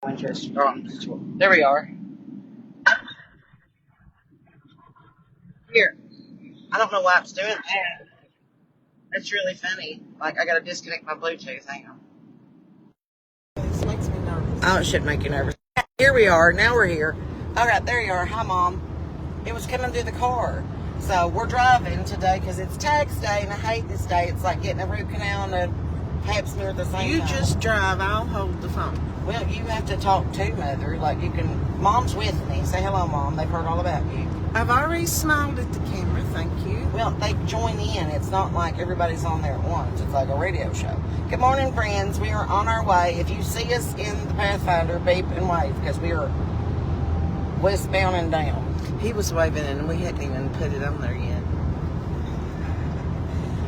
Winchester. There we are. Here. I don't know why it's doing that. That's really funny. Like, I gotta disconnect my Bluetooth. Hang on. This makes me nervous. Oh, it should make you nervous. Here we are. Now we're here. All right, there you are. Hi, Mom. It was coming through the car. So we're driving today because it's tax day, and I hate this day. It's like getting a root canal and a pap smear at the same You time. just drive. I'll hold the phone. Well, you have to talk to Mother. Like, you can... Mom's with me. Say hello, Mom. They've heard all about you. I've already smiled at the camera. Thank you. Well, they join in. It's not like everybody's on there at once. It's like a radio show. Good morning, friends. We are on our way. If you see us in the Pathfinder, beep and wave, because we are westbound and down. He was waving and we hadn't even put it on there yet.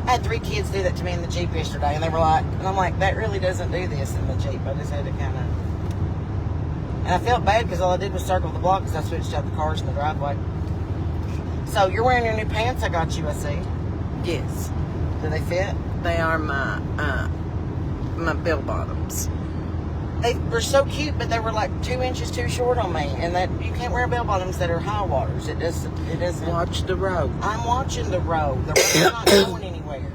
I had 3 kids do that to me in the Jeep yesterday, and they were like, and I'm like, that really doesn't do this in the Jeep. I just had to kind of, and I felt bad because all I did was circle the block because I switched out the cars in the driveway. So you're wearing your new pants I got you, I see. Yes. Do they fit? They are my bell bottoms. They were so cute, but they were like 2 inches too short on me. And that you can't wear bell bottoms that are high waters. It doesn't. Watch the road. I'm watching the road. The road's not going anywhere.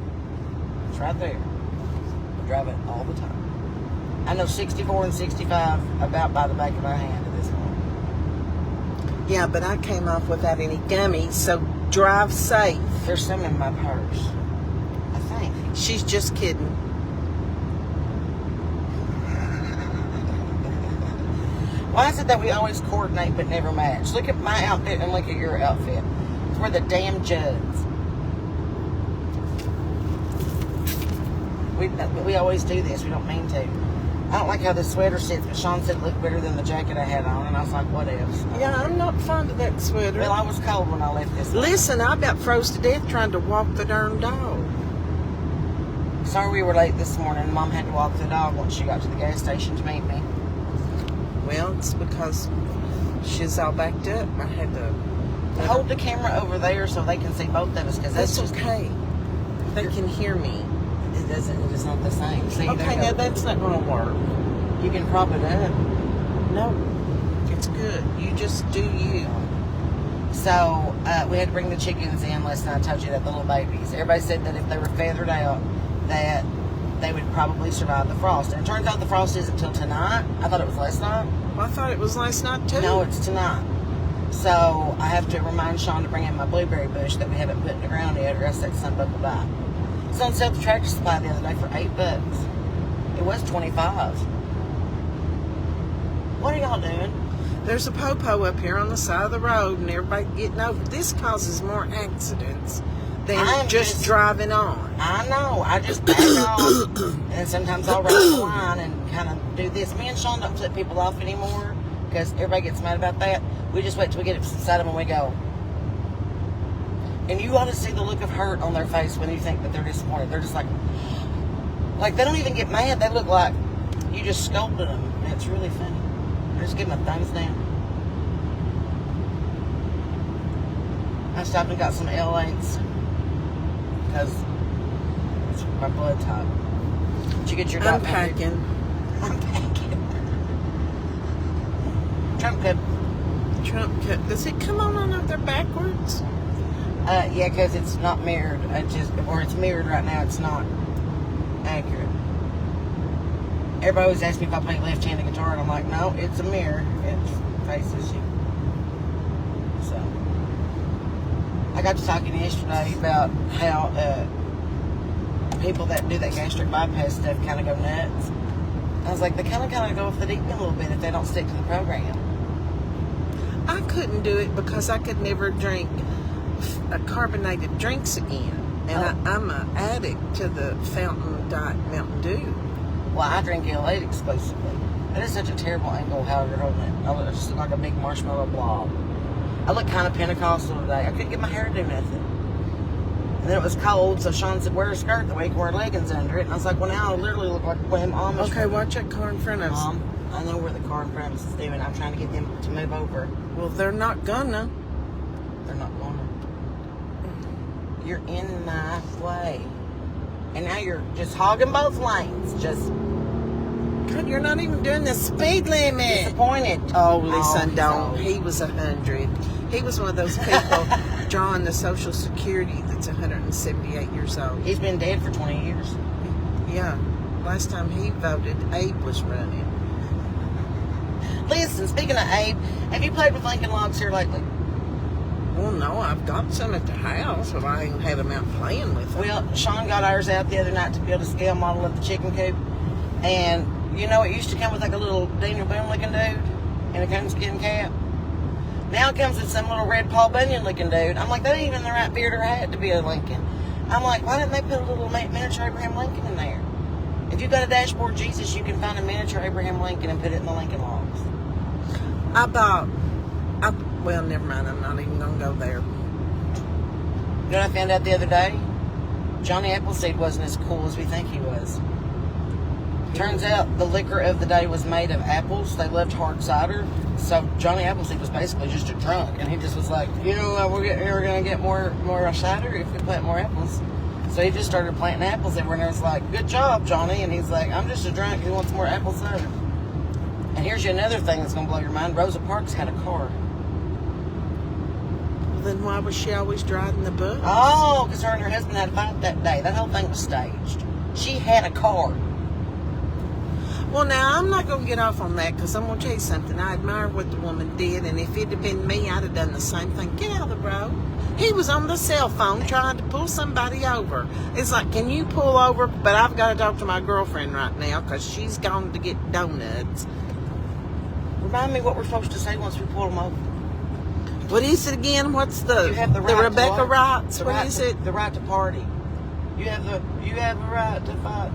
It's right there. I drive it all the time. I know 64 and 65 about by the back of my hand at this point. Yeah, but I came off without any gummies, so drive safe. There's some in my purse, I think. She's just kidding. Why is it that we always coordinate but never match? Look at my outfit and look at your outfit. We're the damn Judds. We always do this. We don't mean to. I don't like how the sweater sits, but Sean said it looked better than the jacket I had on, and I was like, what else? Yeah, I'm not fond of that sweater. Well, I was cold when I left this. Listen, I about froze to death trying to walk the darn dog. Sorry we were late this morning. Mom had to walk the dog once she got to the gas station to meet me. Well, it's because she's all backed up. I had to Hold the camera over there so they can see both of us, because That's okay. They can hear me. It's not the same. See, Okay, now that's not going to work. You can prop it up. No, it's good. You just do you. So, we had to bring the chickens in last night. I told you that, the little babies. Everybody said that if they were feathered out, that they would probably survive the frost. And it turns out the frost isn't until tonight. I thought it was last night. Well, I thought it was last night, too. No, it's tonight. So, I have to remind Sean to bring in my blueberry bush that we haven't put in the ground yet, or else that sunbug will die. It's on sale at the Tractor Supply the other day for $8. It was $25. What are y'all doing? There's a popo up here on the side of the road, and everybody getting over. This causes more accidents than just driving on. I know. I just back off, and sometimes I'll run the line and kind of do this. Me and Sean don't flip people off anymore because everybody gets mad about that. We just wait till we get beside them and we go. And you ought to see the look of hurt on their face when you think that they're disappointed. They're just like they don't even get mad. They look like you just scolded them. And it's really funny. I just give them a thumbs down. I stopped and got some L8s because it's my blood type. Did you get your I'm packing. I'm packing. Trump cup. Trump cut. Does it come on up there backwards? Yeah, because it's not mirrored. Or it's mirrored right now. It's not accurate. Everybody always asks me if I play left-handed guitar, and I'm like, no, it's a mirror. It faces you. So, I got to talking yesterday about how people that do that gastric bypass stuff kind of go nuts. I was like, they kind of go off the deep end a little bit if they don't stick to the program. I couldn't do it because I could never drink carbonated drinks again. And I'm an addict to the fountain diet Mountain Dew. Well, I drink L8 exclusively. That is such a terrible angle how you're holding it. I look just like a big marshmallow blob. I look kind of Pentecostal today. I couldn't get my hair to do nothing. And then it was cold, so Sean said, wear a skirt that way you can wear leggings under it. And I was like, well, now I literally look like William Amish. Okay, watch that car in front of us. Mom, I know where the car in front of us is doing. I'm trying to get them to move over. Well, they're not gonna. They're not gonna. You're in my way. And now you're just hogging both lanes. Just God, you're not even doing the speed limit. Disappointed. Oh, listen, he's don't. old. He was 100. He was one of those people drawing the Social Security that's 178 years old. He's been dead for 20 years. Yeah. Last time he voted, Abe was running. Listen, speaking of Abe, have you played with Lincoln Logs here lately? Well, no, I've got some at the house, but I ain't had them out playing with them. Well, Sean got ours out the other night to build a scale model of the chicken coop. And, you know, it used to come with like a little Daniel Boone looking dude and a coonskin cap. Now it comes with some little red Paul Bunyan looking dude. I'm like, that ain't even the right beard or hat to be a Lincoln. I'm like, why didn't they put a little miniature Abraham Lincoln in there? If you've got a dashboard Jesus, you can find a miniature Abraham Lincoln and put it in the Lincoln Logs. Well, never mind. I'm not even going to go there. You know what I found out the other day? Johnny Appleseed wasn't as cool as we think he was. Turns out the liquor of the day was made of apples. They loved hard cider. So Johnny Appleseed was basically just a drunk. And he just was like, you know, we're going to get more cider if we plant more apples. So he just started planting apples everywhere. And I was like, good job, Johnny. And he's like, I'm just a drunk who wants more apple cider. And here's you another thing that's going to blow your mind. Rosa Parks had a car. Then why was she always driving the bus? Oh, because her and her husband had a fight that day. That whole thing was staged. She had a car. Well, now, I'm not going to get off on that because I'm going to tell you something. I admire what the woman did, and if it had been me, I'd have done the same thing. Get out of the road. He was on the cell phone trying to pull somebody over. It's like, can you pull over? But I've got to talk to my girlfriend right now because she's gone to get donuts. Remind me what we're supposed to say once we pull them over. What is it again? What's the You have the right Rebecca to rights? What is it? The right to party. You have a right to fight.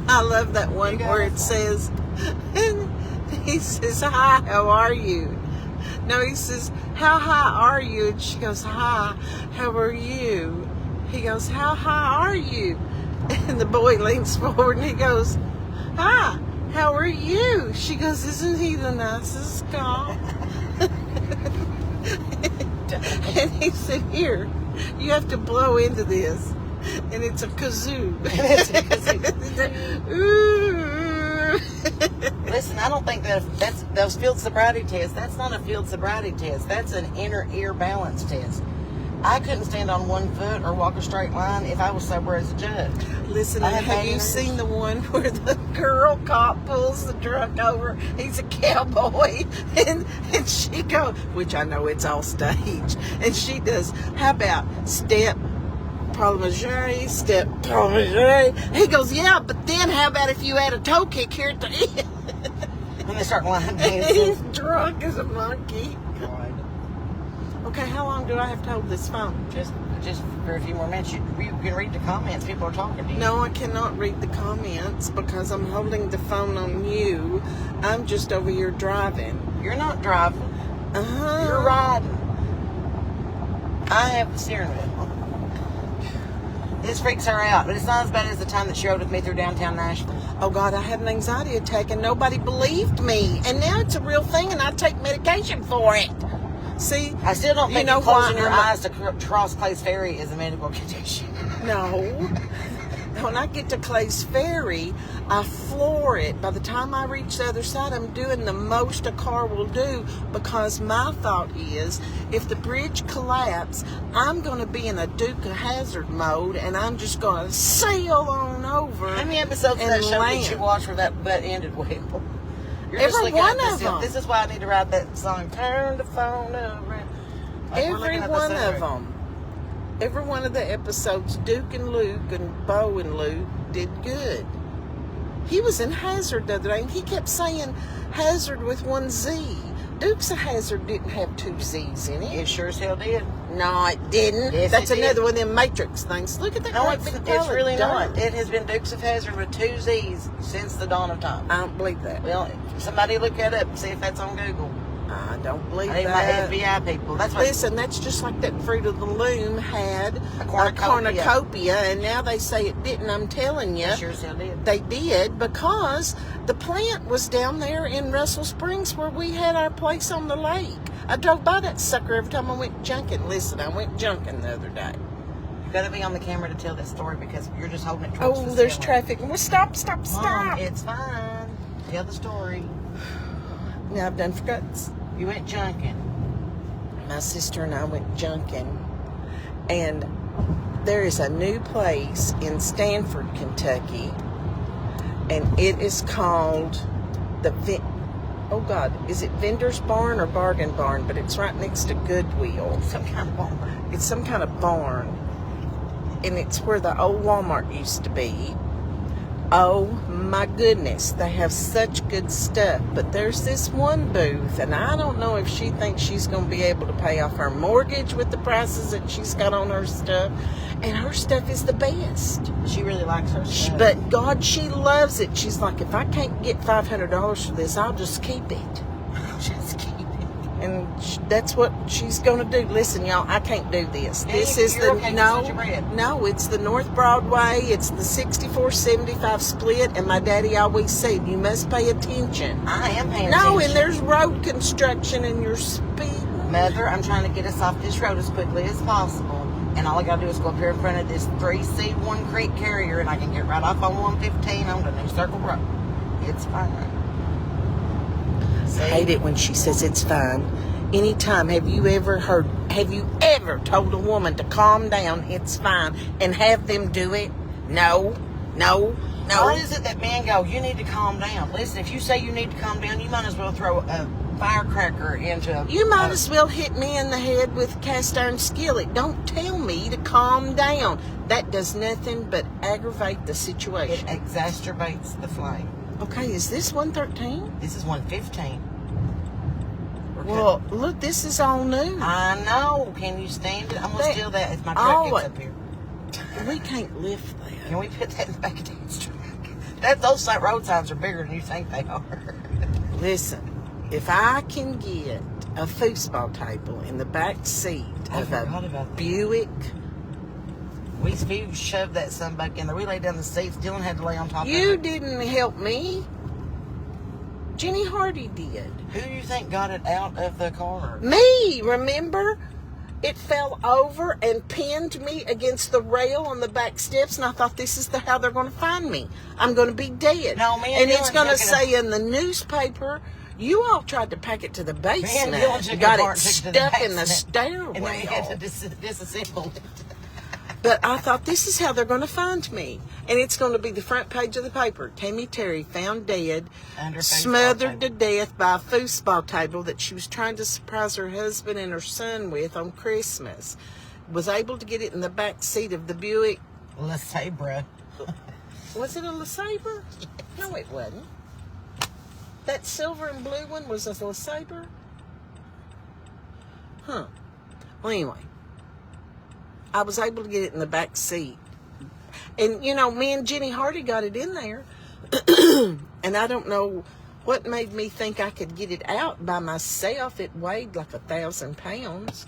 I love that one where it says, and he says, hi, how are you? No, he says, how high are you? And she goes, hi, how are you? He goes, how high are you? And the boy leans forward and he goes, hi, how are you? She goes, isn't he the nicest guy? And he said, here, you have to blow into this. And it's a kazoo. Ooh. Listen, I don't think that's those field sobriety tests. That's not a field sobriety test. That's an inner ear balance test. I couldn't stand on one foot or walk a straight line if I was sober as a judge. Listen, have you seen the one where the girl cop pulls the drunk over? He's a cowboy, and she goes, which I know it's all staged, and she does, how about step parliamentary, step parliamentary? He goes, yeah, but then how about if you add a toe kick here at the end? When they start line dancing. He's drunk as a monkey. God. Okay, how long do I have to hold this phone? Just for a few more minutes. You can read the comments. People are talking to you. No, I cannot read the comments because I'm holding the phone on you. I'm just over here driving. You're not driving. Uh-huh. You're riding. I have the steering wheel. This freaks her out, but it's not as bad as the time that she rode with me through downtown Nashville. Oh, God, I had an anxiety attack and nobody believed me. And now it's a real thing and I take medication for it. See? I still don't think you know closing why your eyes to cross Clay's Ferry is a medical condition. No. When I get to Clay's Ferry, I floor it. By the time I reach the other side, I'm doing the most a car will do because my thought is if the bridge collapses, I'm going to be in a Duke of Hazzard mode and I'm just going to sail on over. How many episodes of that show did you watch where that ended well? You're just Every looking one at of them. This is why I need to write that song, Turn the Phone Over. Like Every one of them. Every one of the episodes, Duke and Luke and Bo and Luke did good. He was in Hazard the other day, and he kept saying Hazard with one Z. Duke's of Hazzard didn't have two Z's in it. It sure as hell did. No, it didn't. Yes, That's it did. another one of them Matrix things. Look at that. No, it's really not. It has been Dukes of Hazzard with two Z's since the dawn of time. I don't believe that. Well, somebody look that up and see if that's on Google. I don't believe I need that. my FBI people. That's what. Listen, that's just like that Fruit of the Loom had A a cornucopia. cornucopia, and now they say it didn't. I'm telling you. It sure as hell did. They did because the plant was down there in Russell Springs where we had our place on the lake. I drove by that sucker every time I went junking. Listen, I went junking the other day. You got to be on the camera to tell this story because you're just holding it towards Oh, the there's ceiling. traffic. Well, stop. Mom, it's fine. Tell the story. Now I've done forgot. You went junking. My sister and I went junking, and there is a new place in Stanford, Kentucky, and it is called oh God, is it Vendor's Barn or Bargain Barn? But it's right next to Goodwill. Some kind of barn. It's some kind of barn, and it's where the old Walmart used to be. Oh my goodness, they have such good stuff. But there's this one booth, and I don't know if she thinks she's going to be able to pay off her mortgage with the prices that she's got on her stuff. And her stuff is the best. She really likes her stuff. But God, she loves it. She's like, if I can't get $500 for this, I'll just keep it. Just keep it. And that's what she's going to do. Listen, y'all, I can't do this. And This you're is the okay with such a bread. no, it's the North Broadway. It's the 64-75 split. And my daddy always said, you must pay attention. I am paying No, attention. and there's road construction and you're speeding. Mother, I'm trying to get us off this road as quickly as possible. And all I got to do is go up here in front of this 3C1 Creek carrier, and I can get right off on 115 on the New Circle Road. It's fine. I hate it when she says it's fine. Anytime, have you ever told a woman to calm down, it's fine, and have them do it? No. Why is it that men go, you need to calm down? Listen, if you say you need to calm down, you might as well throw a firecracker into You might as well hit me in the head with a cast iron skillet. Don't tell me to calm down. That does nothing but aggravate the It situation. exacerbates the flame. Okay, is this 113? This is 115. Well, look, this is all new. I know. Can you stand it? I'm going to steal that if my truck Oh, gets up here. We can't lift that. Can we put that in the back of Dad's truck? Those road signs are bigger than you think they are. Listen, if I can get a foosball table in the back seat I of forgot about a that. Buick, We shoved that son back in there. We laid down the seats. Dylan had to lay on top of you it. didn't help me. Jenny Hardy did. Who do you think got it out of the car? Me, remember? It fell over and pinned me against the rail on the back steps, and I thought, this is how they're going to find me. I'm going to be dead. No, man, and it's Dylan going to took it say in the newspaper, you all tried to pack it to the Man, basement. Dylan took Got apart it and took it to the stuck in the basement. And then we had to stairwell. disassemble it. But I thought, this is how they're going to find me. And it's going to be the front page of the paper. Tammy Terry found dead, Under smothered foosball to death by a foosball table that she was trying to surprise her husband and her son with on Christmas. Was able to get it in the back seat of the Buick. Let's say, bruh. Was it a LeSabre? No, it wasn't. That silver and blue one was a LeSabre? Huh. Well, anyway. I was able to get it in the back seat. And, you know, me and Jenny Hardy got it in there. And I don't know what made me think I could get it out by myself. It weighed like 1,000 pounds.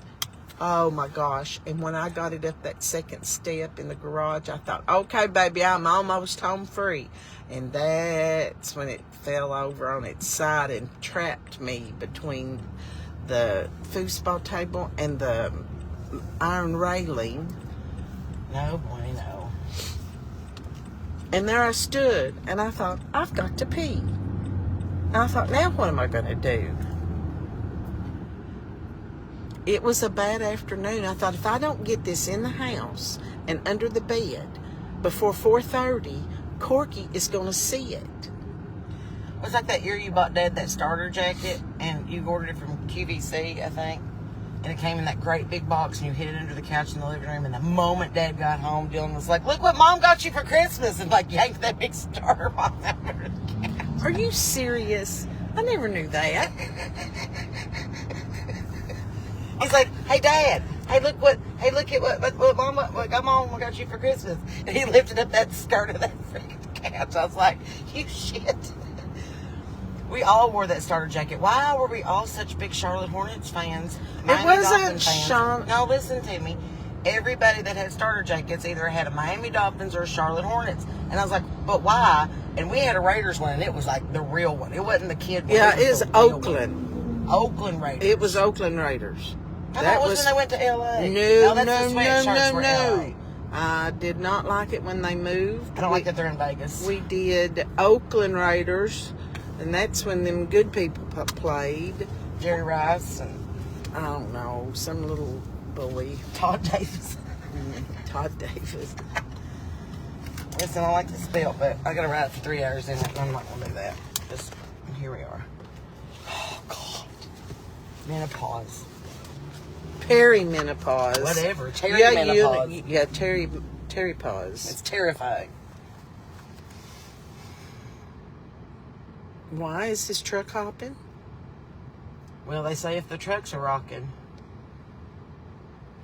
Oh, my gosh. And when I got it up that second step in the garage, I thought, okay, baby, I'm almost home free. And that's when it fell over on its side and trapped me between the foosball table and the iron railing. No, boy, no. And there I stood, and I thought, I've got to pee. And I thought, now what am I going to do? It was a bad afternoon. I thought, if I don't get this in the house and under the bed before 4:30, Corky is going to see it. It was like that year you bought Dad that starter jacket, and you ordered it from QVC, I think. And it came in that great big box, and you hid it under the couch in the living room. And the moment Dad got home, Dylan was like, look what Mom got you for Christmas. And like yanked that big starter box out under the couch. Are you serious? I never knew that. He's like, hey, Dad, look at what Mom got you for Christmas. And he lifted up that skirt of that freaking couch. I was like, you shit. We all wore that starter jacket. Why were we all such big Charlotte Hornets fans? Miami wasn't Dolphins fans? Charlotte. No, listen to me. Everybody that had starter jackets either had a Miami Dolphins or a Charlotte Hornets. And I was like, but why? And we had a Raiders one, and it was like the real one. It wasn't the kid one. Yeah, it it's was the real Oakland. one. Oakland Raiders. It was Oakland Raiders. I thought it was when they went to L.A. No, that's the sweatshirts were LA. I did not like it when they moved. I don't like that they're in Vegas. We did Oakland Raiders. And that's when them good people played. Jerry Rice and I don't know, some little boy. Todd Davis. Todd Davis. Listen, I like to spell, but I gotta write it for 3 hours in it, and I'm not gonna do that. Just, here we are. Oh, God. Menopause. Perimenopause. Whatever. Menopause. Yeah, Terry pause. It's terrifying. Why is this truck hopping? Well, they say if the trucks are rocking.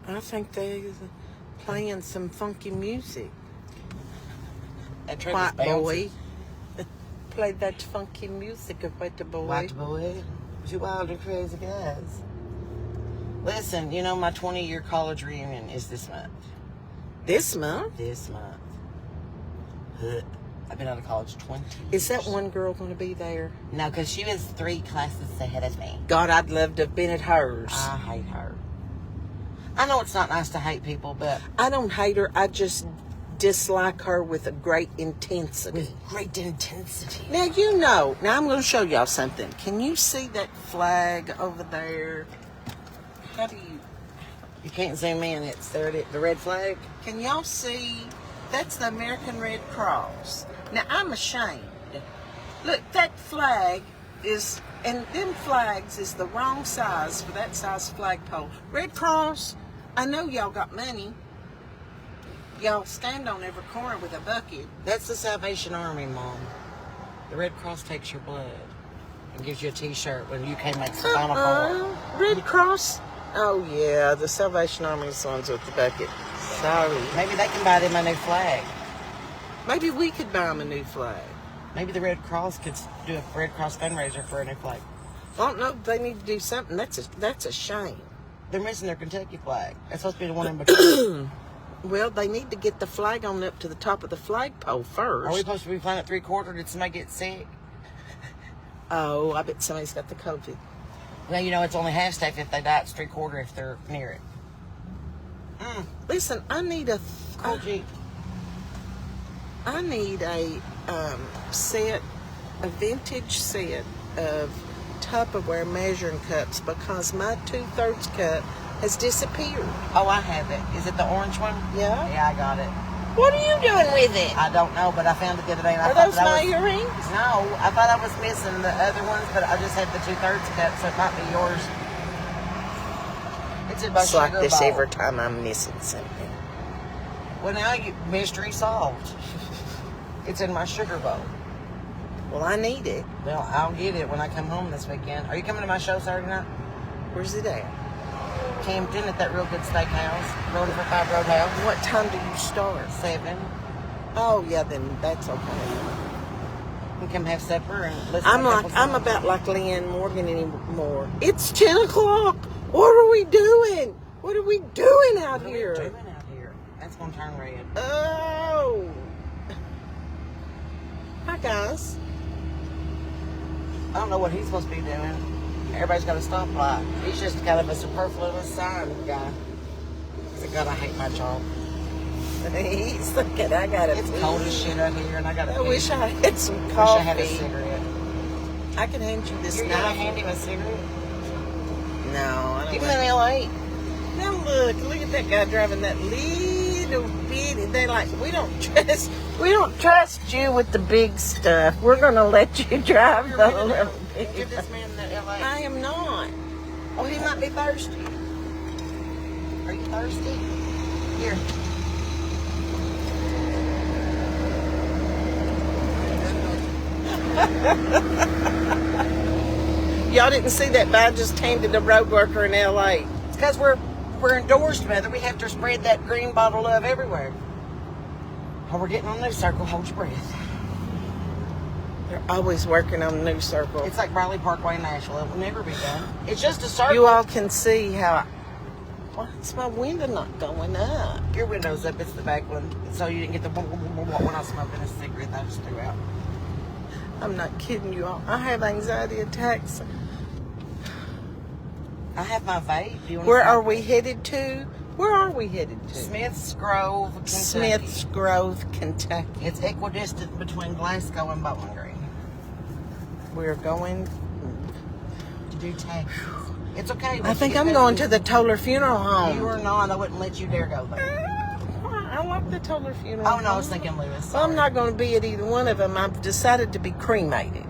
I think they're playing some funky music. That truck White is bouncing. boy. Play that funky music of White boy. White boy. Two wild and crazy guys. Listen, you know my 20-year college reunion is this month. This month? This month. Huh. I've been out of college 20 years. Is that one girl going to be there? No, because she was 3 classes ahead of me. God, I'd love to have been at hers. I hate her. I know it's not nice to hate people, but... I don't hate her. I just dislike her with a great intensity. With great intensity. Now, you know. Now, I'm going to show y'all something. Can you see that flag over there? How do you... You can't zoom in. It's there. The red flag. Can y'all see? That's the American Red Cross. Now, I'm ashamed. Look, that flag is, and them flags is the wrong size for that size flagpole. Red Cross, I know y'all got money. Y'all stand on every corner with a bucket. That's the Salvation Army, Mom. The Red Cross takes your blood and gives you a T-shirt when UK makes the final four. Red Cross? Oh, yeah, the Salvation Army is the ones with the bucket. Sorry. Maybe they can buy them a new flag. Maybe we could buy them a new flag. Maybe the Red Cross could do a Red Cross fundraiser for a new flag. I don't know. They need to do something. That's a shame. They're missing their Kentucky flag. That's supposed to be the one in between. Well, they need to get the flag on up to the top of the flagpole first. Are we supposed to be flying at 3/4? Did somebody get sick? Oh, I bet somebody's got the COVID. Well, you know, it's only half staff if they die. It's 3/4 if they're near it. Listen, I need a Cool Jeep. I need a set, a vintage set of Tupperware measuring cups because my 2/3 cup has disappeared. Oh, I have it. Is it the orange one? Yeah. Yeah, I got it. What are you doing with it? I don't know, but I found it the other day. And I Are thought those that my I was, earrings? No, I thought I was missing the other ones, but I just had the 2/3 cup, so it might be yours. It's in my It's like sugar this bowl. every time I'm missing something. Well, now mystery solved. It's in my sugar bowl. Well, I need it. Well, I'll get it when I come home this weekend. Are you coming to my show Saturday night? Where's it at? Campton at that real good steakhouse. Road for 5 Roadhouse. What time do you start? 7. Oh, yeah, then that's okay. You can come have supper and listen I'm to a like, couple I'm songs. about like Leanne Morgan anymore. It's 10 o'clock. What are we doing? What are we doing out What are we here? doing out here? That's going to turn red. Oh. Hi, guys. I don't know what he's supposed to be doing. Everybody's got a stoplight. He's just kind of a superfluous sign guy. He's like, God, I hate my job. He's looking, I got it. It's cold as shit out here, and I got I wish I had some wish coffee. I had a cigarette. I can hand you this You're knife. gonna hand him a cigarette? No, I don't Give him want- an L8. Now look at that guy driving that little bitty. They like, we don't trust you with the big stuff. We're gonna let you drive the little Give bitty. this man the L8. I am not. Oh, he might be thirsty. Are you thirsty? Here. Y'all didn't see that, but I just handed a road worker an L8. It's because we're endorsed, Mother. We have to spread that green bottle love everywhere. Oh, we're getting on the new circle. Hold your breath. They're always working on the new circle. It's like Briley Parkway in Nashville. It will never be done. It's just a circle. You all can see how. Why's my window not going up? Your window's up. It's the back one. So you didn't get the when I smoking a cigarette that I just threw out. I'm not kidding you all. I have anxiety attacks. I have my vape. Do you want Where to are we headed to? Where are we headed to? Smith's Grove, Kentucky. Smith's Grove, Kentucky. It's equidistant between Glasgow and Bowling Green. we're going. To do taxes. It's okay. I think I'm going to the Toller Funeral Home. You are not. I wouldn't let you dare go there. I like the Toller Funeral Oh, Home. no, I was thinking Lewis. Well, I'm not going to be at either one of them. I've decided to be cremated.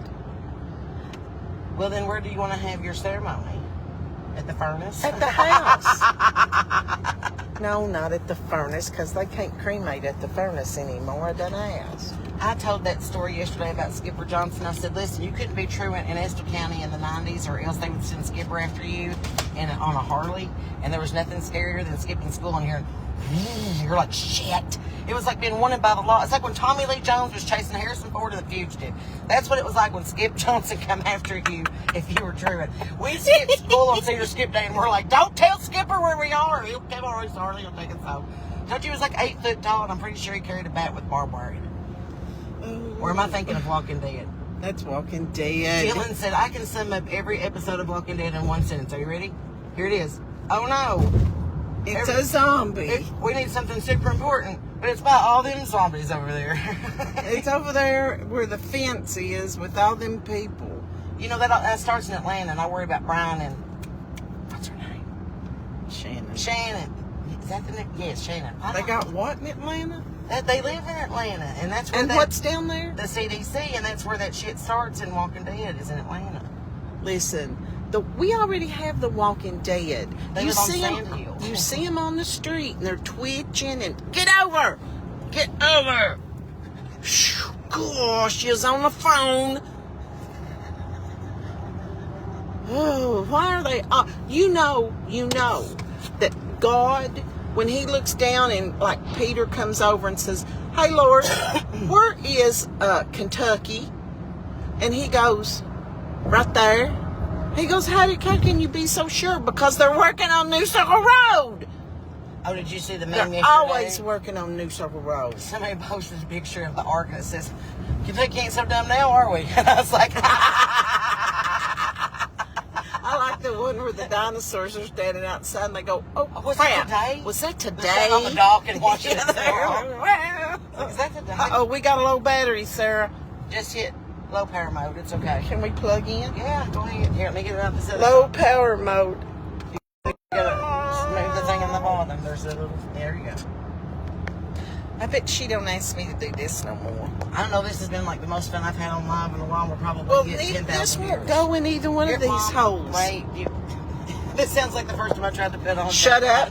Well, then where do you want to have your ceremony? At the furnace? At the house. No, not at the furnace, because they can't cremate at the furnace anymore. I done asked. I told that story yesterday about Skipper Johnson. I said, listen, you couldn't be truant in Estill County in the 90s, or else they would send Skipper after you on a Harley. And there was nothing scarier than skipping school and hearing, you're like, shit. It was like being wanted by the law. It's like when Tommy Lee Jones was chasing Harrison Ford in The Fugitive. That's what it was like when Skip Johnson come after you if you were truant. We skipped school on Senior Skip Day, and we're like, don't tell Skipper where we are. He'll come on his Harley. He'll take us home. Told you he was like 8 foot tall, and I'm pretty sure he carried a bat with barbed wire in it. Or am I thinking of Walking Dead? That's Walking Dead. Dylan said, I can sum up every episode of Walking Dead in one sentence. Are you ready? Here it is. Oh, no. It's a zombie. We need something super important, but it's about all them zombies over there. It's over there where the fence is with all them people. You know, that starts in Atlanta, and I worry about Brian and... What's her name? Shannon. Shannon. Is that the name? Yes, Shannon. They got what in Atlanta? They live in Atlanta, and that's where... And what's down there? The CDC, and that's where that shit starts in Walking Dead, is in Atlanta. Listen, we already have the Walking Dead. They live on Sand Hill. You see them on the street, and they're twitching, and get over! Get over! Gosh, she's on the phone. Oh, why are they... you know that God... When he looks down and like Peter comes over and says, hey Lord, where is Kentucky? And he goes, right there. He goes, how can you be so sure? Because they're working on New Circle Road. Oh, did you see the meme They're yesterday? always working on New Circle Road. Somebody posted a picture of the ark and it says, Kentucky ain't so dumb now, are we? And I was like, I like the one where the dinosaurs are standing outside and they go, oh, was crap. that today? Was that They're today? sitting on the dock and watching it. Is that today? Uh-oh, we got a low battery, Sarah. Just hit low power mode. It's okay. Can we plug in? Yeah, go ahead. Here, let me get it out the other Low side. power mode. You gotta move the thing in the bottom. There's a little... There you go. I bet she don't ask me to do this no more. I don't know. This has been like the most fun I've had on live in a while. We're probably Well, get this 10,000 won't viewers. go in either one Here, of these Mom, holes. Wait. This sounds like the first time I tried to put on. Shut up.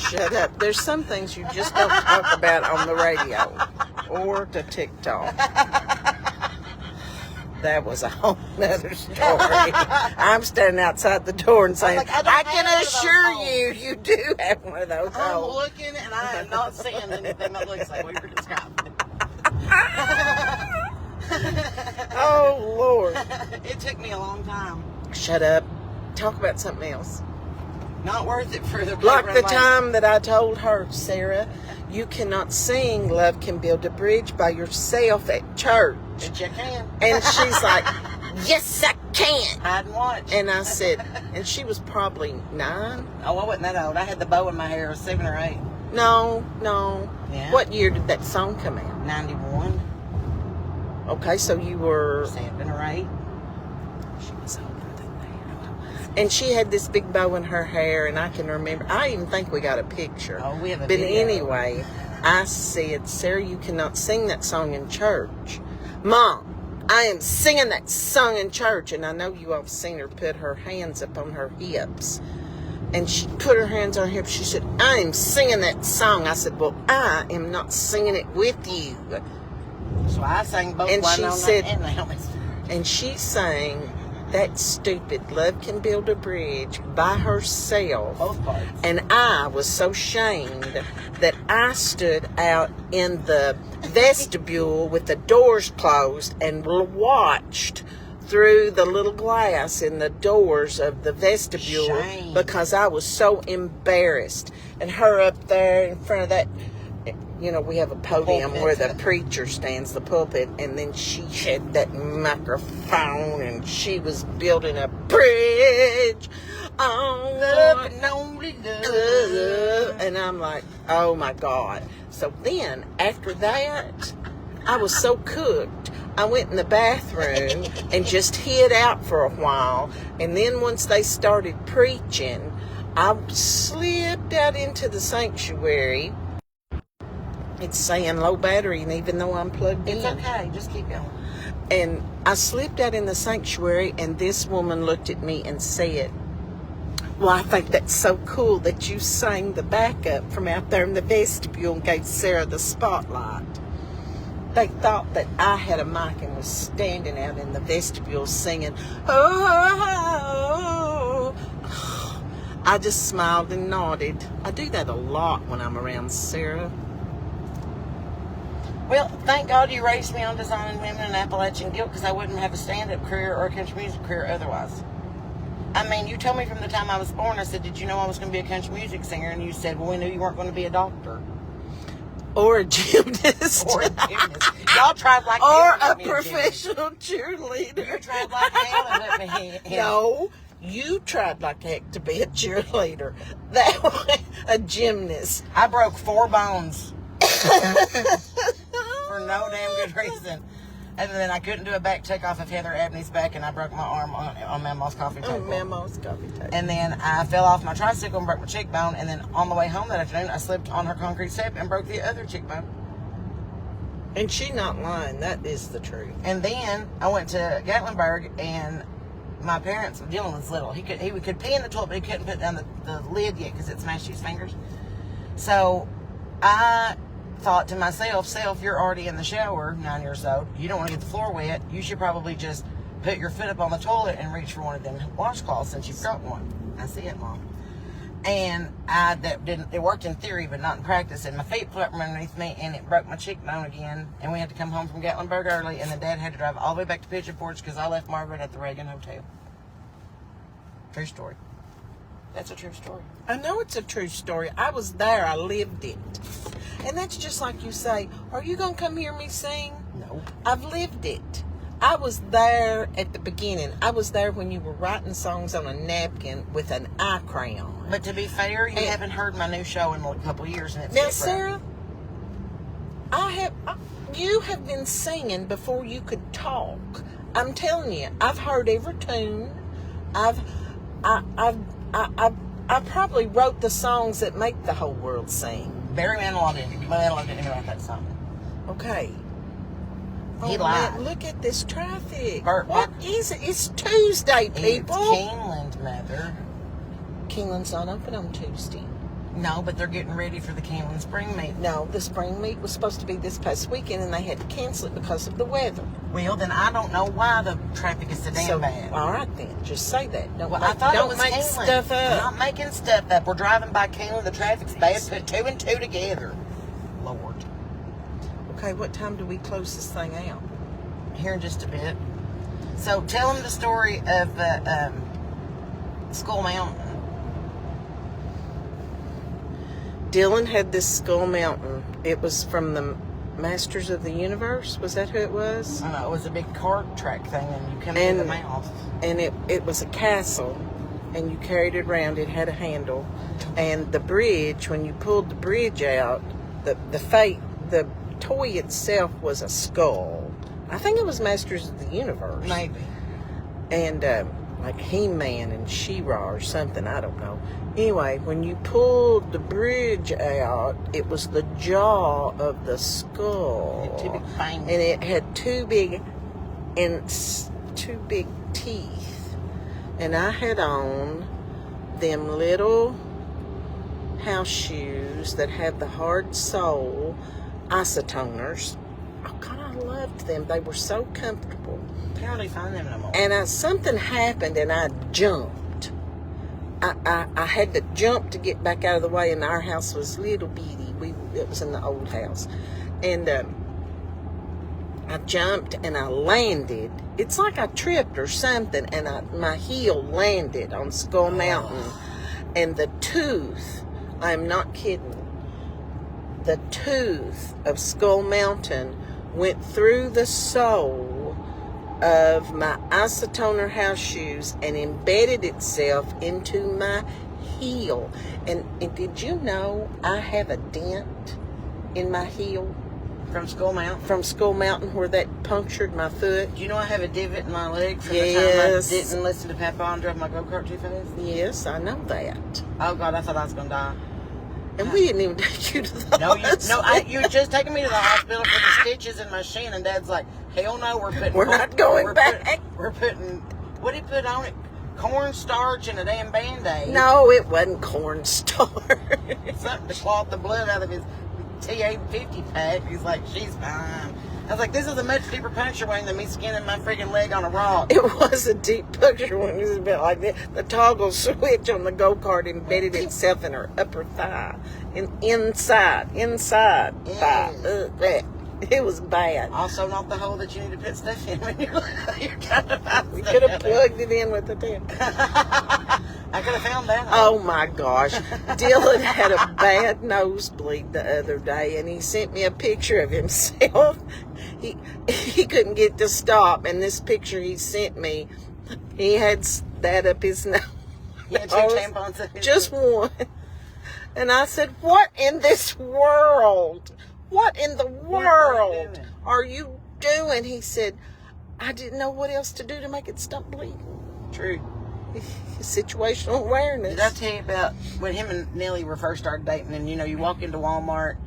Shut up. There's some things you just don't talk about on the radio or the TikTok. That was a whole nother story. I'm standing outside the door and saying, like, I can assure you do have one of those I'm holes. looking and I am not seeing anything that looks like what you're describing. Oh, Lord. It took me a long time. Shut up. Talk about something else. Not worth it for the Like paper the and time that I told her, Sarah, you cannot sing Love Can Build a Bridge by yourself at church. But you can. And she's like, yes, I can. Hide and watch. And I said, and she was probably 9. Oh, I wasn't that old. I had the bow in my hair. I was 7 or 8. No. Yeah. What year did that song come out? 91. Okay, so you were... 7 or 8. She was older than that. And she had this big bow in her hair, and I can remember... I even think we got a picture. Oh, we have a But video. anyway, I said, Sarah, you cannot sing that song in church. Mom, I am singing that song in church. And I know you all have seen her put her hands up on her hips. And she put her hands on her hips. She said, I am singing that song. I said, well, I am not singing it with you. So I sang both And Winona she said- and Naomi. And she sang that stupid Love Can Build a Bridge by herself. Both parts. And I was so shamed that I stood out in the vestibule with the doors closed and watched through the little glass in the doors of the vestibule. Shame. Because I was so embarrassed. And her up there in front of that, you know, we have a podium Pulpit. where the preacher stands, the pulpit, and then she had that microphone and she was building a bridge on Love and only love. and I'm like, oh my God. So then, after that, I was so cooked. I went in the bathroom and just hid out for a while. And then once they started preaching, I slipped out into the sanctuary. It's saying low battery, and even though I'm plugged in. It's okay. Just keep going. And I slipped out in the sanctuary, and this woman looked at me and said, well, I think that's so cool that you sang the backup from out there in the vestibule and gave Sarah the spotlight. They thought that I had a mic and was standing out in the vestibule singing, oh. I just smiled and nodded. I do that a lot when I'm around Sarah. Well, thank God you raised me on designing women in Appalachian guilt, because I wouldn't have a stand-up career or a country music career otherwise. I mean, you told me from the time I was born, I said, did you know I was going to be a country music singer? And you said, well, we knew you weren't going to be a doctor. Or a gymnast. Or a gymnast. Y'all tried like or hell a to professional cheerleader. You tried like hell to let me hit. No, you tried like heck to be a cheerleader. That way, a gymnast. I broke 4 bones. For no damn good reason. Other than I couldn't do a back takeoff of Heather Abney's back, and I broke my arm on Mama's coffee table. Mama's coffee table. And then I fell off my tricycle and broke my cheekbone. And then on the way home that afternoon, I slipped on her concrete step and broke the other cheekbone. And she not lying. That is the truth. And then I went to Gatlinburg, and my parents, Dylan was little. He could pee in the toilet, but he couldn't put down the lid yet because it smashed his fingers. So I thought to myself, Self, you're already in the shower, 9 years old. You don't want to get the floor wet. You should probably just put your foot up on the toilet and reach for one of them washcloths since you've got one. I see it, Mom. And it worked in theory, but not in practice. And my feet flew up from underneath me, and it broke my cheekbone again. And we had to come home from Gatlinburg early, and then Dad had to drive all the way back to Pigeon Forge because I left Margaret at the Reagan Hotel. True story. That's a true story. I know it's a true story. I was there. I lived it. And that's just like you say, are you going to come hear me sing? No. I've lived it. I was there at the beginning. I was there when you were writing songs on a napkin with an eye crayon. But to be fair, you haven't heard my new show in a couple of years, and it's now, different. Sarah, you have been singing before you could talk. I'm telling you, I've heard every tune. I probably wrote the songs that make the whole world sing. Barry Manilow didn't write that song. Okay. He lied. Man, look at this traffic. Bert, what is it? It's Tuesday, people. It's Keeneland, Mother. Keeneland's not open on Tuesday. No, but they're getting ready for the Keeneland spring meet. No, the spring meet was supposed to be this past weekend, and they had to cancel it because of the weather. Well, then I don't know why the traffic is so damn bad. All right, then. Just say that. I thought it was make Keeneland. stuff up. I'm not making stuff up. We're driving by Keeneland. The traffic's bad. Put 2 and 2 together. Lord. Okay, what time do we close this thing out? Here in just a bit. So tell them the story of Skull Mountain. Dylan had this Skull Mountain. It was from the Masters of the Universe. Was that who it was? I know. It was a big cart track thing, and you come in the mouth. And it was a castle, and you carried it around. It had a handle. And the bridge, when you pulled the bridge out, the toy itself was a skull. I think it was Masters of the Universe. Maybe. And like He-Man and She-Ra or something, I don't know. Anyway, when you pulled the bridge out, it was the jaw of the skull. Two big fangs. And it had two big teeth. And I had on them little house shoes that had the hard sole isotoners. Oh, God, I loved them. They were so comfortable. Can't really find them no more. And something happened, and I jumped. I had to jump to get back out of the way, and our house was little bitty. It was in the old house. And I jumped, and I landed. It's like I tripped or something, and my heel landed on Skull Mountain. And the tooth, I'm not kidding, the tooth of Skull Mountain went through the sole of my isotoner house shoes and embedded itself into my heel. And did you know I have a dent in my heel? From Skull Mountain? From Skull Mountain where that punctured my foot. Do you know I have a divot in my leg from Yes. the time I didn't listen to Papa and drove my go-kart too fast? Yes, I know that. Oh, God, I thought I was going to die. And we didn't even take you to the hospital. You were just taking me to the hospital for the stitches in my shin, and Dad's like, hell no, We're not going back. We're putting, what did he put on it? Cornstarch and a damn Band-Aid. No, it wasn't cornstarch. Something to clot the blood out of his TA50 pack. He's like, she's fine. I was like, this is a much deeper puncture wound than me skinning my freaking leg on a rock. It was a deep puncture one. It was a bit like that. The toggle switch on the go-kart embedded itself in her upper thigh. Inside thigh. It was bad. Also not the hole that you need to put stuff in when you're trying to find We stuff. could have plugged it in with the tip. I could have found that. Oh my gosh. Dylan had a bad nosebleed the other day, and he sent me a picture of himself. He couldn't get to stop, and this picture he sent me, he had that up his nose. You had 2 tampons in his Just one. And I said, what in this world? What in the world are you doing? He said, I didn't know what else to do to make it stop bleeding. True. Situational awareness. Did I tell you about when him and Nellie were first started dating, and you walk into Walmart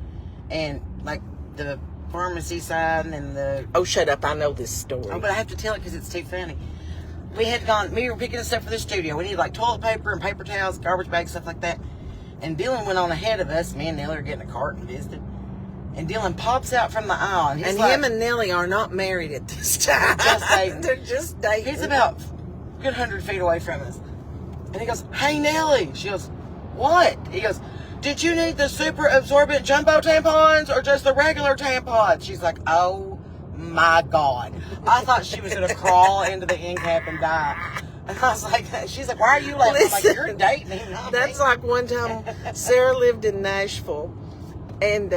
and like the pharmacy side and the... Oh, shut up. I know this story. Oh, but I have to tell it because it's too funny. We were picking stuff for the studio. We needed like toilet paper and paper towels, garbage bags, stuff like that. And Dylan went on ahead of us. Me and Nellie are getting a cart and visited. And Dylan pops out from the aisle. And, and him and Nellie are not married at this time. Just dating. They're just dating. He's about a good 100 feet away from us. And he goes, hey, Nellie. She goes, what? He goes, did you need the super absorbent jumbo tampons or just the regular tampons? She's like, oh, my God. I thought she was going to crawl into the end cap and die. And I was like, she's like, why are you laughing? I'm like, you're dating him, not me. That's like one time Sarah lived in Nashville, and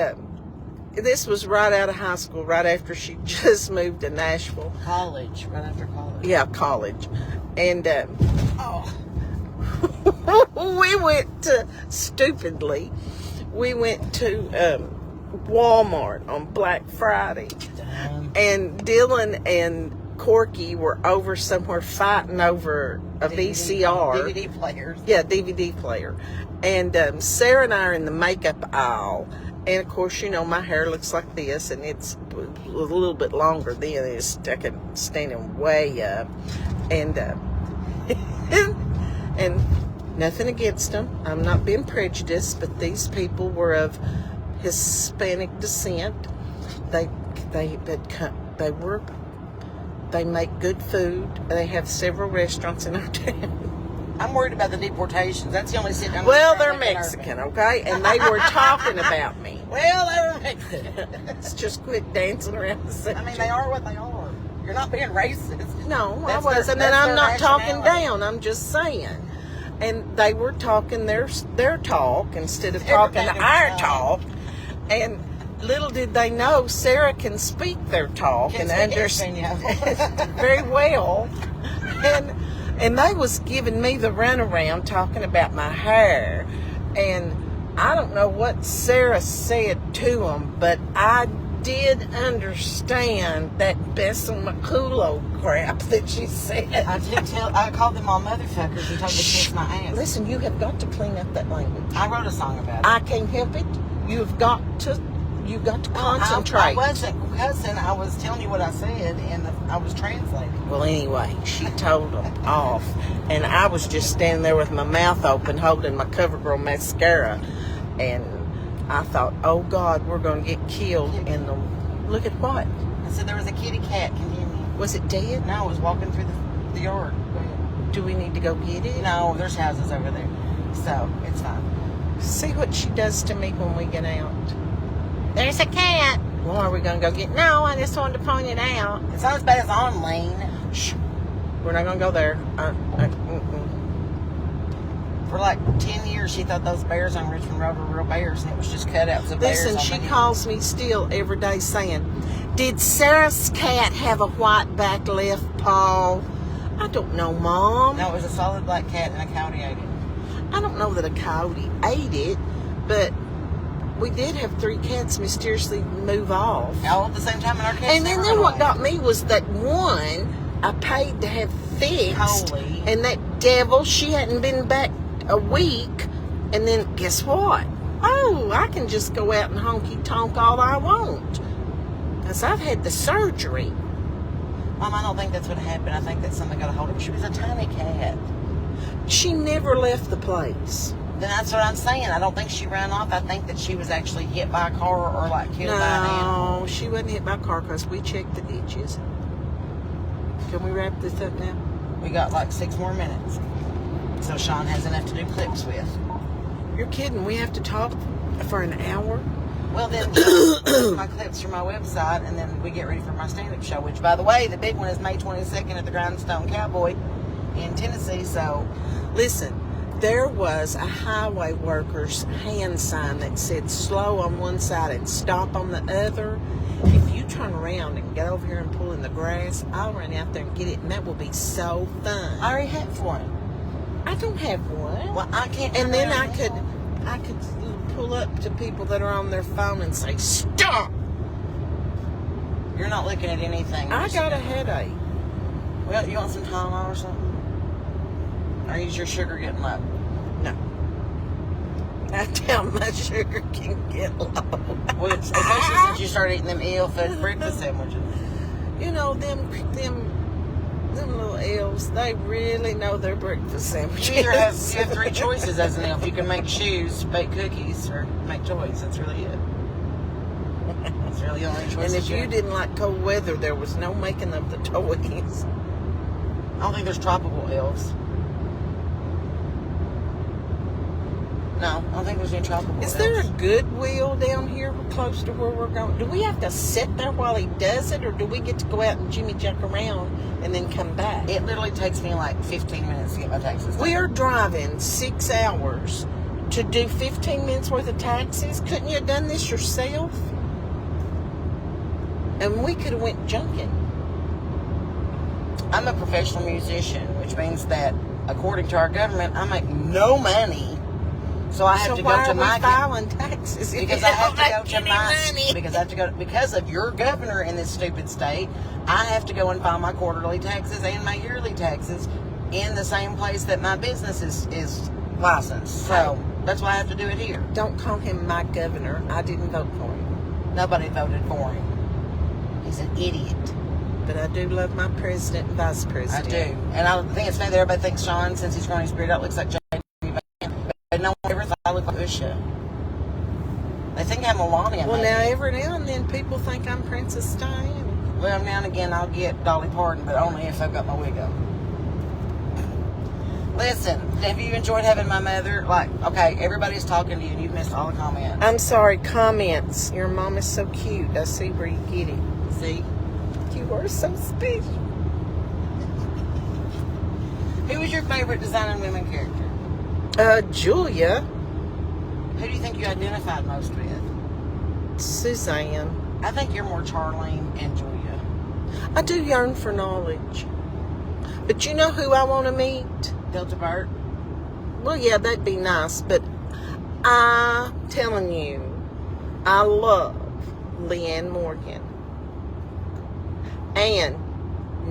this was right out of high school, right after she just moved to Nashville. College, right after college. Yeah, college. And we went to, stupidly, Walmart on Black Friday. Damn. And Dylan and Corky were over somewhere fighting over a VCR. DVD players. Yeah, DVD player. And Sarah and I are in the makeup aisle. And, of course, my hair looks like this, and it's a little bit longer than it's standing way up. And and nothing against them. I'm not being prejudiced, but these people were of Hispanic descent. They make good food. They have several restaurants in our town. I'm worried about the deportations. That's the only sit down. Well, they're Mexican, okay? And they were talking about me. Well, they're Mexican. Let's just quit dancing around the subject. I mean, they are what they are. You're not being racist. No, That's I wasn't. their And I'm not talking nationality. down. I'm just saying. And they were talking their talk instead of talking our talk. And little did they know, Sarah can speak their talk and understand very well. And they was giving me the runaround talking about my hair. And I don't know what Sarah said to them, but I did understand that Besamaculo crap that she said. I called them all motherfuckers and told them to kiss my ass. Listen, you have got to clean up that language. I wrote a song about it. I can't help it. You've got to concentrate. I wasn't cussing. I was telling you what I said, and I was translating. Well, anyway, she told them off, and I was just standing there with my mouth open, holding my CoverGirl mascara, and I thought, oh God, we're going to get killed in the... Look at what? I said there was a kitty cat. Continue. Was it dead? No, I was walking through the yard. Go ahead. Do we need to go get it? No, there's houses over there, so it's fine. See what she does to me when we get out. There's a cat. Well, are we going to go get... No, I just wanted to point it out. It's not as bad as on Lane. Shh. We're not going to go there. For like 10 years, she thought those bears on Richmond Road were real bears, and it was just cutouts of bears. Listen, on she the calls me still every day saying, did Sarah's cat have a white back left paw? I don't know, Mom. No, it was a solid black cat, and a coyote ate it. I don't know that a coyote ate it, but we did have 3 cats mysteriously move off. All at the same time, and our cats. And then what got me was that one I paid to have fixed. Holy. And that devil, she hadn't been back a week. And then guess what? Oh, I can just go out and honky tonk all I want. Because I've had the surgery. Mom, I don't think that's what happened. I think that something got a hold of her. She was a tiny cat. She never left the place. Then that's what I'm saying. I don't think she ran off. I think that she was actually hit by a car or like killed by an animal. No, she wasn't hit by a car because we checked the ditches. Can we wrap this up now? We got like 6 more minutes. So Sean has enough to do clips with. You're kidding. We have to talk for an hour? Well, then, my clips from my website, and then we get ready for my stand-up show, which, by the way, the big one is May 22nd at the Grindstone Cowboy in Tennessee, so... Listen, there was a highway worker's hand sign that said slow on one side and stop on the other. If you turn around and get over here and pull in the grass, I'll run out there and get it, and that will be so fun. I already have one. I don't have one. Well, I can't... And then I could pull up to people that are on their phone and say, stop! You're not looking at anything. I got a headache. Well, you want some Tylenol or something? Or is your sugar getting low? No. I doubt my sugar can get low. Well, especially since you started eating them ill-fed breakfast sandwiches. You know, them little elves, they really know their breakfast sandwiches. You have 3 choices as an elf. You can make shoes, bake cookies, or make toys. That's really it. That's really the only choice. And if you didn't like cold weather, there was no making of the toys. I don't think there's tropical elves. No, I don't think there's any tropical elves. Is there a Goodwill down here close to where we're going? Do we have to sit there while he does it, or do we get to go out and jimmy jack around and then come back? It literally takes me like 15 minutes to get my taxes done. We are driving 6 hours to do 15 minutes worth of taxes. Couldn't you have done this yourself? And we could have went junking. I'm a professional musician, which means that according to our government, I make no money. So I have to go to my filing taxes because I have to go to my because I have to go because of your governor in this stupid state. I have to go and file my quarterly taxes and my yearly taxes in the same place that my business is licensed. So that's why I have to do it here. Don't call him my governor. I didn't vote for him. Nobody voted for him. He's an idiot. But I do love my president and vice president. I do. And I think it's funny that everybody thinks Sean, since he's growing his beard out, looks like but no one ever thought I looked like Usha. They think I'm Melania. Well, maybe. now every now and then people think I'm Princess Diana. Well, now and again I'll get Dolly Parton, but only if I've got my wig on. Listen, have you enjoyed having my mother? Like, okay, everybody's talking to you and you've missed all the comments. I'm sorry, comments. Your mom is so cute. I see where you get it. See? You are so special. Who was your favorite designing women character? Julia. Who do you think you identified most with? Suzanne. I think you're more Charlene and Julia. I do yearn for knowledge. But you know who I want to meet? Delta Burt? Well, yeah, that'd be nice. But I'm telling you, I love Leanne Morgan. And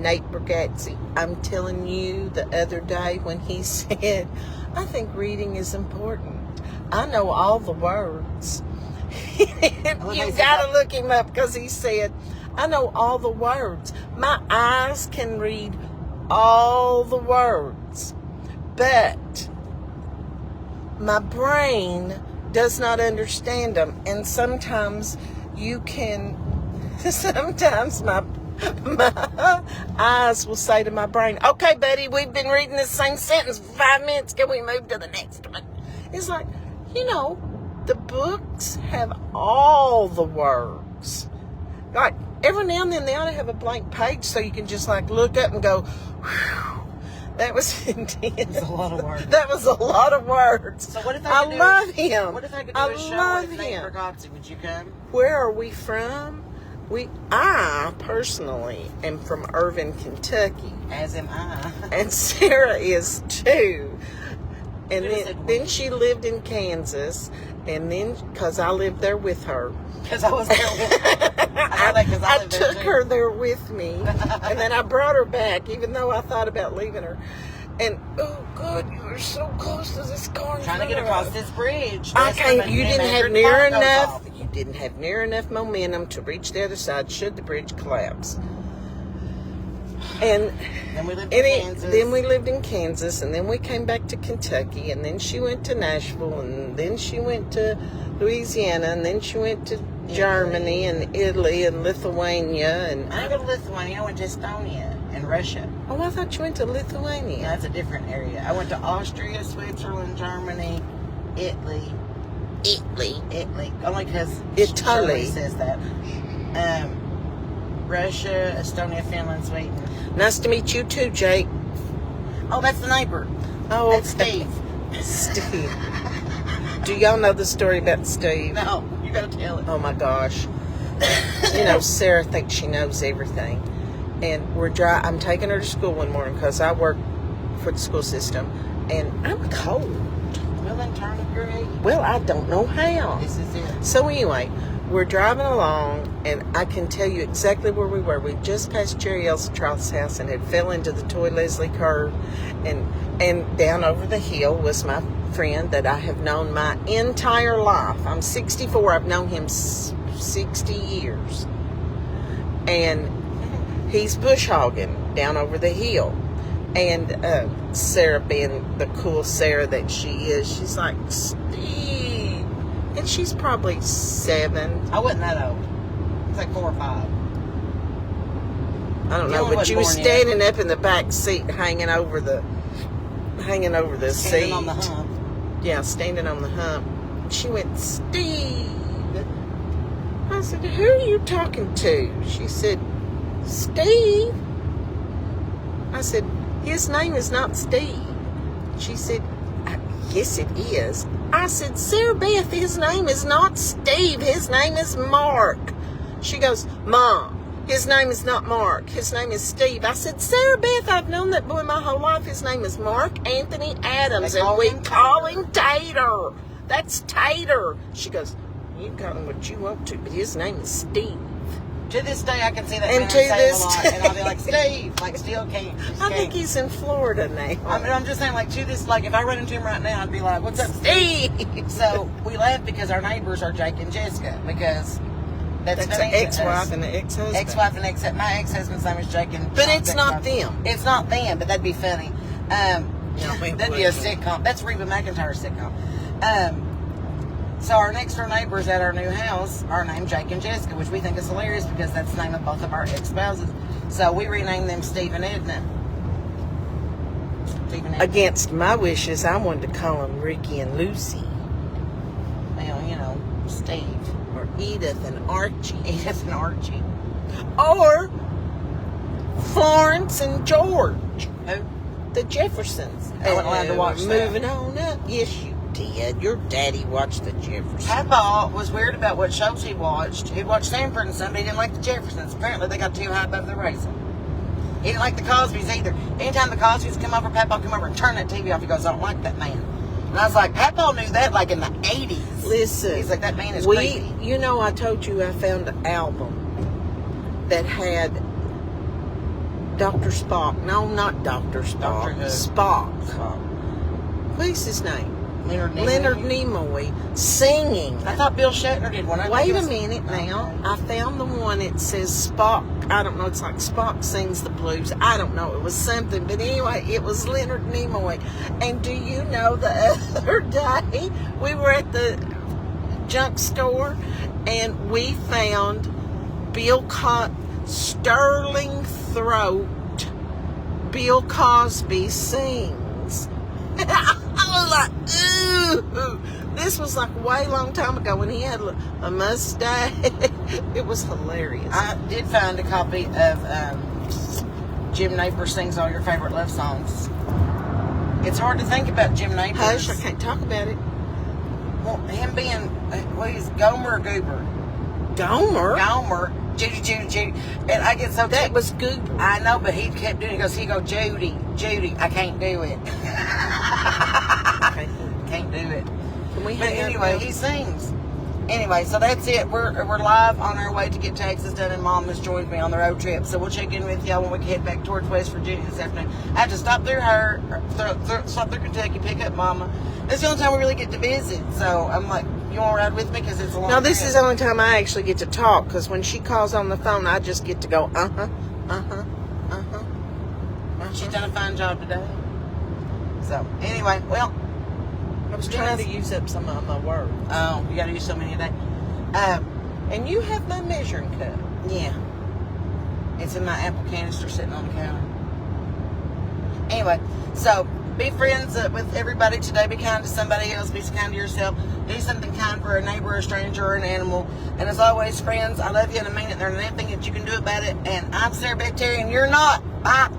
Nate Bargatze. I'm telling you, the other day when he said, I think reading is important. I know all the words. You gotta look him up because he said, I know all the words. My eyes can read all the words, but my brain does not understand them. And sometimes sometimes my eyes will say to my brain, okay, buddy, we've been reading the same sentence for 5 minutes. Can we move to the next one? It's like, the books have all the words. Like, every now and then they ought to have a blank page so you can just, look up and go, whew, that was intense. That's a lot of words. That was a lot of words. So what if I love him. What if I could do a show with Nate Bargatze? Would you come? Where are we from? I personally am from Irvine, Kentucky. As am I. And Sarah is too. And then she lived in Kansas. And then, because I lived there with her. Because I was there with her. I took her there with me. And then I brought her back, even though I thought about leaving her. And, oh, God, you were so close to this car. Trying to get across this bridge. I can't. You didn't have near enough. You didn't have near enough momentum to reach the other side should the bridge collapse. And then we lived in Kansas. Then we lived in Kansas, and then we came back to Kentucky, and then she went to Nashville, and then she went to Louisiana, and then she went to Germany and Italy and Lithuania. And I didn't go to Lithuania. I went to Estonia and Russia. Oh, I thought you went to Lithuania. No, that's a different area. I went to Austria, Switzerland, Germany, Italy. Only because Italy says that. Russia, Estonia, Finland, Sweden. Nice to meet you too, Jake. Oh, that's the neighbor. Oh, that's Steve. Steve. Do y'all know the story about Steve? No, you gotta tell it. Oh my gosh. You know, Sarah thinks she knows everything. And I'm taking her to school one morning because I work for the school system. And I'm cold. Well, then turn up your age. Well, I don't know how. This is it. So anyway, we're driving along, and I can tell you exactly where we were. We just passed Jerry Elsatroth's house and had fell into the Toy Leslie curve. And down over the hill was my friend that I have known my entire life. I'm 64. I've known him 60 years. And he's bush hogging down over the hill. And Sarah, being the cool Sarah that she is, she's like, Steve. And she's probably 7. I wasn't that old. It's like 4 or 5. I don't know, but you were standing up in the back seat, hanging over the seat. Standing on the hump. Yeah, standing on the hump. She went, Steve. I said, who are you talking to? She said, Steve. I said, his name is not Steve. She said, yes, it is. I said, Sarah Beth, his name is not Steve. His name is Mark. She goes, Mom, his name is not Mark. His name is Steve. I said, Sarah Beth, I've known that boy my whole life. His name is Mark Anthony Adams, and we call him Tater. That's Tater. She goes, you call him what you want to, but his name is Steve. To this day, I can see that and man to say this a lot, and I'll be like, Steve, like, still can't. I think he's in Florida now. I mean, I'm just saying, like, to this, like, if I run into him right now, I'd be like, what's up, Steve? So, we laugh because our neighbors are Jake and Jessica, because that's an ex-wife and an ex-husband. Ex-wife and ex-husband. My ex-husband's name is Jake and But it's not them. It's not them, but that'd be funny. That'd be a sitcom. That's Reba McEntire's sitcom. So our next door neighbors at our new house are named Jake and Jessica, which we think is hilarious because that's the name of both of our ex-spouses. So we renamed them Steve and Edna. Against my wishes, I wanted to call them Ricky and Lucy. Well, you know, Steve. Or Edith and Archie. Edith and Archie. Or Florence and George. Who? The Jeffersons. I wasn't allowed to watch that. Moving on up. Yes, you did. Your daddy watched the Jeffersons. Papa was weird about what shows he watched. He watched Sanford and Son, but he didn't like the Jeffersons. Apparently, they got too high above the raisin. He didn't like the Cosbys either. Anytime the Cosbys come over, Papa come over and turn that TV off. He goes, I don't like that man. And I was like, Papa knew that like in the 80s. Listen. He's like, that man is crazy. You know, I told you I found an album that had Dr. Spock. No, not Dr. Spock. Spock. What is his name? Leonard Nimoy singing. I thought Bill Shatner did one. Wait a minute now. I found the one that says Spock. I don't know. It's like Spock sings the blues. I don't know. It was something. But anyway, it was Leonard Nimoy. And do you know the other day we were at the junk store and we found Sterling Throat. Bill Cosby sings. I was like, ooh. This was like a way long time ago when he had a mustache. It was hilarious. I did find a copy of Jim Napier Sings All Your Favorite Love Songs. It's hard to think about Jim Napier. Hush, I can't talk about it. Well, him being, he's Gomer or Goober? Gomer. Judy. And I get so... That was Goober. I know, but he kept doing it. He'd go, Judy, I can't do it. Can't do it. Can we But hang up anyway, now? he sings. Anyway, so that's it. We're live on our way to get taxes done, and Mom has joined me on the road trip. So we'll check in with y'all when we head back towards West Virginia this afternoon. I have to stop through stop through Kentucky, pick up Mama. That's the only time we really get to visit. So I'm like, you want to ride with me? Because it's a long No, this trip. is the only time I actually get to talk, because when she calls on the phone, I just get to go, She's done a fine job today. So anyway, well, I was trying to use up some of my words. oh, you got to use so many a day. And you have my measuring cup. Yeah. It's in my apple canister sitting on the counter. Anyway, so be friends with everybody today. Be kind to somebody else. Be kind to yourself. Do something kind for a neighbor, a stranger, or an animal. And as always, friends, I love you and I mean it. There's nothing that you can do about it. And I'm Sarah Beth Terry, and you're not. Bye.